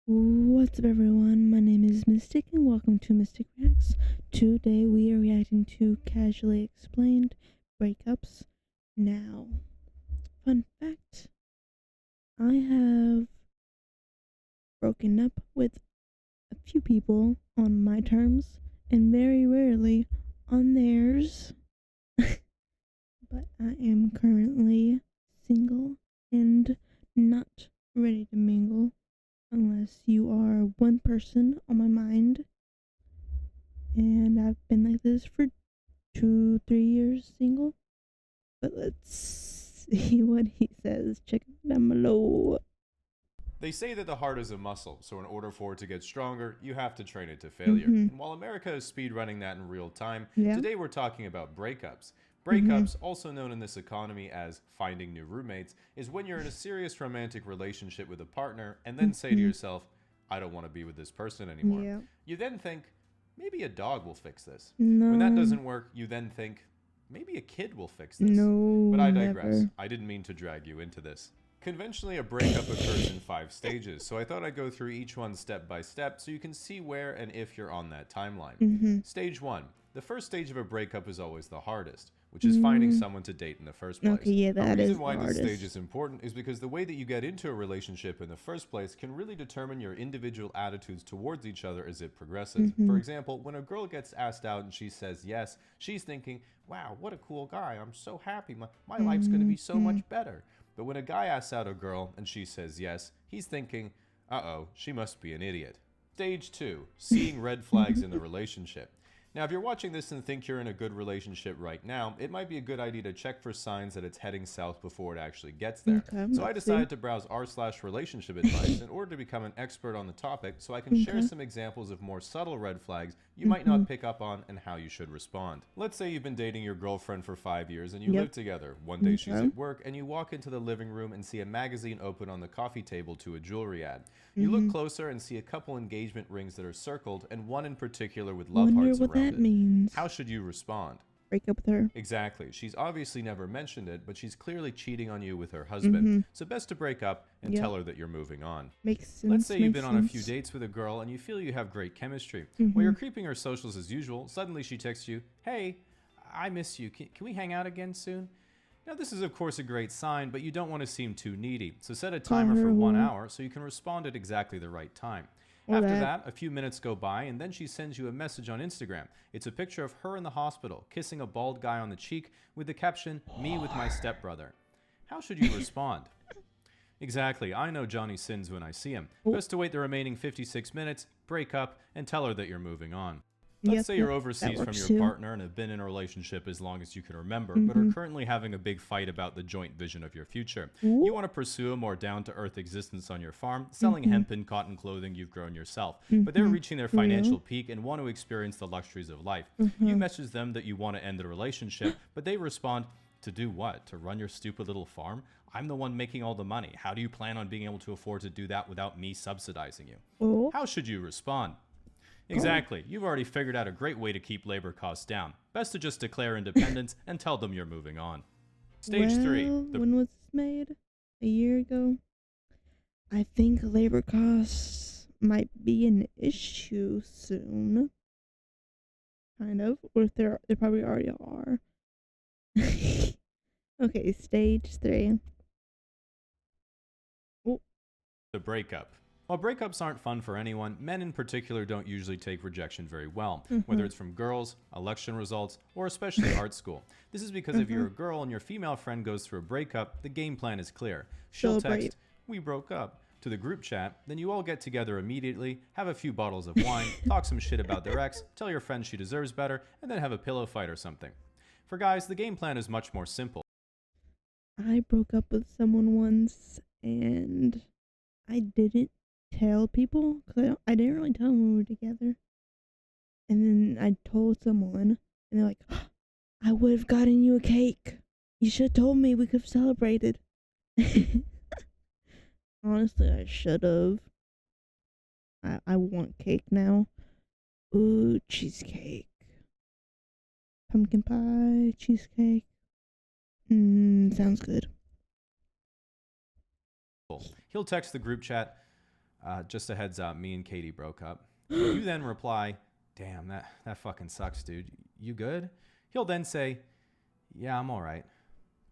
What's up, everyone? My name is Mistic, and welcome to Mistic Reacts. Today we are reacting to Casually Explained Breakups. Now, fun fact, I have broken up with a few people on my terms, and very rarely on theirs. But I am currently single and not ready to mingle unless you are one person on my mind. And I've been like this for 2-3 years single. But let's see what he says. Check it down below. They say that the heart is a muscle, so in order for it to get stronger, you have to train it to failure. Mm-hmm. And while America is speedrunning that in real time, Yeah. today we're talking about breakups. Mm-hmm. Breakups, also known in this economy as finding new roommates, is when you're in a serious romantic relationship with a partner and then say to yourself, I don't want to be with this person anymore. Yeah. You then think, maybe a dog will fix this. No. When that doesn't work, you then think, maybe a kid will fix this. No. But I digress. Never. I didn't mean to drag you into this. Conventionally, a breakup occurs in 5 stages, so I thought I'd go through each one step by step so you can see where and if you're on that timeline. Mm-hmm. Stage 1. The first stage of a breakup is always the hardest, which is finding someone to date in the first place. Okay, yeah, that a is reason why the this hardest. stage is important is because the way that you get into a relationship in the first place can really determine your individual attitudes towards each other as it progresses. For example, when a girl gets asked out and she says yes, she's thinking, wow, what a cool guy, I'm so happy, my life's going to be so much better. But when a guy asks out a girl and she says yes, he's thinking, uh-oh, she must be an idiot. Stage 2, seeing red flags in the relationship. Now, if you're watching this and think you're in a good relationship right now, it might be a good idea to check for signs that it's heading south before it actually gets there. Okay, So I let's decided see. to browse r/relationship advice in order to become an expert on the topic so I can share some examples of more subtle red flags you might not pick up on and how you should respond. Let's say you've been dating your girlfriend for 5 years and you live together. One day she's at work and you walk into the living room and see a magazine open on the coffee table to a jewelry ad. You look closer and see a couple engagement rings that are circled and one in particular with love Wonder hearts what around that it. means. How should you respond? Break up with her. Exactly. She's obviously never mentioned it, but she's clearly cheating on you with her husband. So best to break up and tell her that you're moving on. Makes sense. Let's say you've makes been on a few sense. dates with a girl and you feel you have great chemistry. While you're creeping her socials as usual, suddenly she texts you, hey, I miss you. Can we hang out again soon? Now, this is of course a great sign, but you don't want to seem too needy. So set a timer for 1 hour so you can respond at exactly the right time. After that, a few minutes go by, and then she sends you a message on Instagram. It's a picture of her in the hospital, kissing a bald guy on the cheek with the caption, me with my stepbrother. How should you respond? Exactly, I know Johnny sins when I see him. Best to wait the remaining 56 minutes, break up, and tell her that you're moving on. Let's say you're overseas from your partner and have been in a relationship as long as you can remember, but are currently having a big fight about the joint vision of your future. You want to pursue a more down-to-earth existence on your farm, selling hemp and cotton clothing you've grown yourself. But they're reaching their financial peak and want to experience the luxuries of life. You message them that you want to end the relationship, but they respond, to do what? To run your stupid little farm? I'm the one making all the money. How do you plan on being able to afford to do that without me subsidizing you? How should you respond? Exactly. You've already figured out a great way to keep labor costs down. Best to just declare independence and tell them you're moving on. Stage 3. When was this made? A year ago? I think labor costs might be an issue soon. Kind of. Or if they probably already are. Okay, stage 3. The breakup. While breakups aren't fun for anyone, men in particular don't usually take rejection very well, whether it's from girls, election results, or especially art school. This is because if you're a girl and your female friend goes through a breakup, the game plan is clear. She'll text, we broke up, to the group chat, then you all get together immediately, have a few bottles of wine, talk some shit about their ex, tell your friend she deserves better, and then have a pillow fight or something. For guys, the game plan is much more simple. I broke up with someone once, and I didn't tell people, because I didn't really tell them we were together. And then I told someone, and they're like, I would have gotten you a cake. You should have told me, we could have celebrated. Honestly, I should have. I want cake now. Ooh, cheesecake. Pumpkin pie, cheesecake. Sounds good. He'll text the group chat, Just a heads up, me and Katie broke up. You then reply, damn, that fucking sucks, dude. You good? He'll then say, yeah, I'm all right.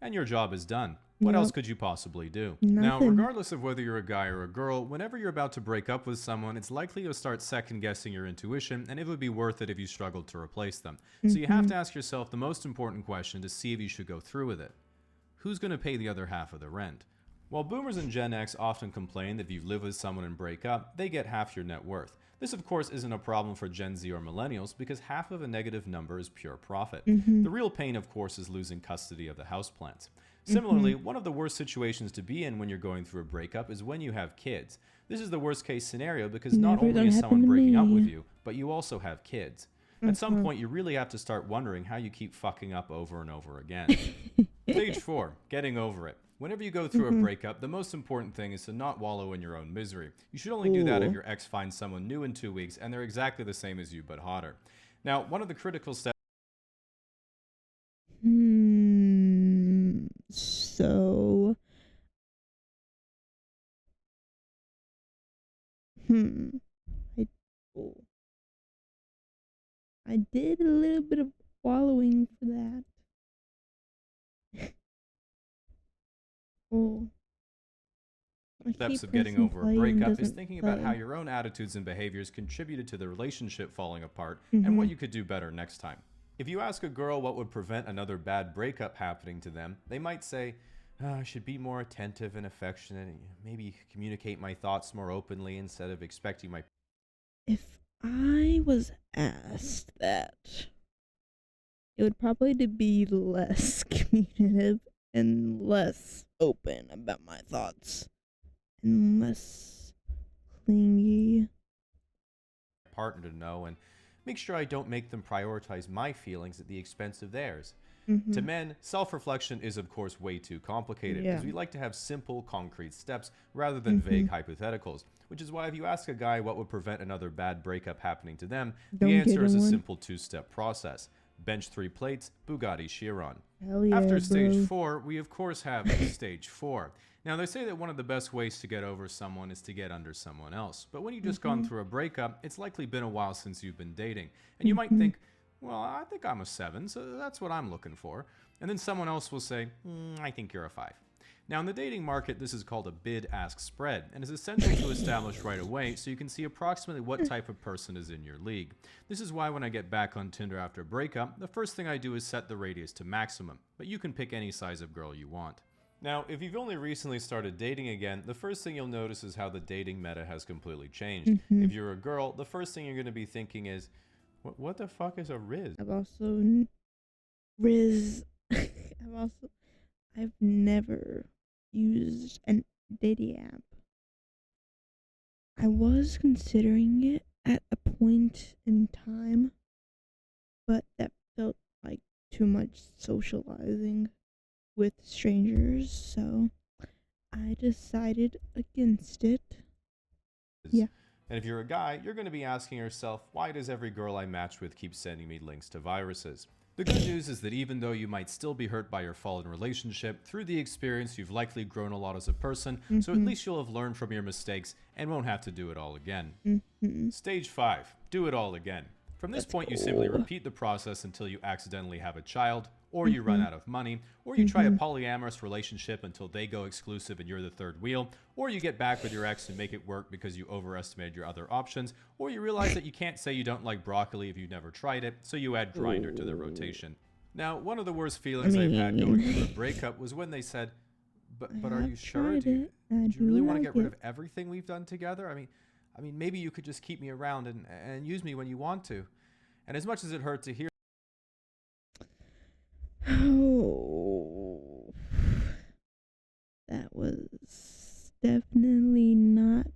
And your job is done. What else could you possibly do? Now, Nothing. regardless of whether you're a guy or a girl, whenever you're about to break up with someone, it's likely you'll start second guessing your intuition, and it would be worth it if you struggled to replace them. So you have to ask yourself the most important question to see if you should go through with it. Who's going to pay the other half of the rent? While boomers and Gen X often complain that if you live with someone and break up, they get half your net worth. This, of course, isn't a problem for Gen Z or millennials because half of a negative number is pure profit. The real pain, of course, is losing custody of the houseplants. Similarly, one of the worst situations to be in when you're going through a breakup is when you have kids. This is the worst case scenario because not only is someone breaking up with you, but you also have kids. At some point, you really have to start wondering how you keep fucking up over and over again. Stage 4, getting over it. Whenever you go through a breakup, the most important thing is to not wallow in your own misery. You should only do that if your ex finds someone new in 2 weeks and they're exactly the same as you but hotter. Now, one of the critical steps So, I did a little bit of wallowing for that. Steps of getting over a breakup is thinking about how your own attitudes and behaviors contributed to the relationship falling apart and what you could do better next time. If you ask a girl what would prevent another bad breakup happening to them, they might say, I should be more attentive and affectionate, and maybe communicate my thoughts more openly instead of expecting my... If I was asked that, it would probably be less communicative and less open about my thoughts and less clingy. partner to know and make sure I don't make them prioritize my feelings at the expense of theirs. To men, self-reflection is of course way too complicated because we like to have simple, concrete steps rather than vague hypotheticals, which is why if you ask a guy what would prevent another bad breakup happening to them, the answer is a simple 2-step process. Bench 3 plates, Bugatti Chiron. Hell yeah, After stage bro. 4, we of course have stage 4. Now, they say that one of the best ways to get over someone is to get under someone else. But when you've just gone through a breakup, it's likely been a while since you've been dating. And you might think, well, I think I'm a 7, so that's what I'm looking for. And then someone else will say, I think you're a 5. Now, in the dating market, this is called a bid-ask spread, and is essential to establish right away so you can see approximately what type of person is in your league. This is why when I get back on Tinder after a breakup, the first thing I do is set the radius to maximum, but you can pick any size of girl you want. Now, if you've only recently started dating again, the first thing you'll notice is how the dating meta has completely changed. If you're a girl, the first thing you're going to be thinking is, what the fuck is a Riz? I've never used a dating app. I was considering it at a point in time, but that felt like too much socializing with strangers, so I decided against it. Yeah. And if you're a guy, you're going to be asking yourself, why does every girl I match with keep sending me links to viruses? The good news is that even though you might still be hurt by your fallen relationship, through the experience you've likely grown a lot as a person, so at least you'll have learned from your mistakes and won't have to do it all again. Stage 5, do it all again. From this point, you simply repeat the process until you accidentally have a child, or you run out of money, or you try a polyamorous relationship until they go exclusive and you're the third wheel, or you get back with your ex and make it work because you overestimated your other options, or you realize that you can't say you don't like broccoli if you've never tried it, so you add Grindr to the rotation. Now, one of the worst feelings I've had going through a breakup was when they said, but are you sure? Do you really want to get rid of everything we've done together? I mean, maybe you could just keep me around and use me when you want to. And as much as it hurt to hear, Oh, that was definitely not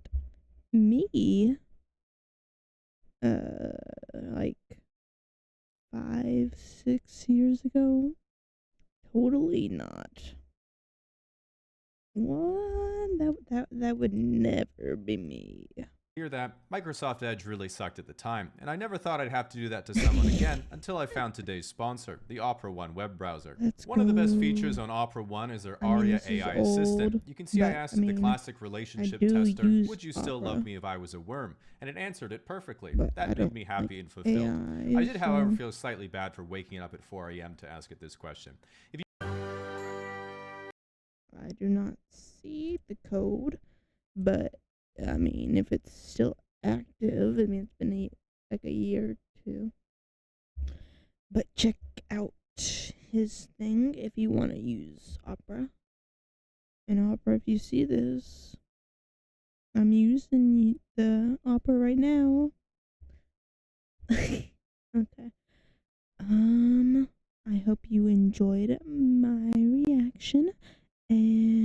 me. Like 5, 6 years ago. Totally not. What? That would never be me. hear that, Microsoft Edge really sucked at the time, and I never thought I'd have to do that to someone again until I found today's sponsor, the Opera One web browser. One of the best features on Opera One is their Aria AI assistant. You can see I asked the classic relationship tester, would you still love me if I was a worm? And it answered it perfectly. That made me happy and fulfilled. I did, however, feel slightly bad for waking up at 4 a.m. to ask it this question. I do not see the code, but I mean, if it's still active, I mean, it's been like a year or two. But check out his thing if you want to use Opera. And Opera, if you see this, I'm using the Opera right now. Okay. I hope you enjoyed my reaction, and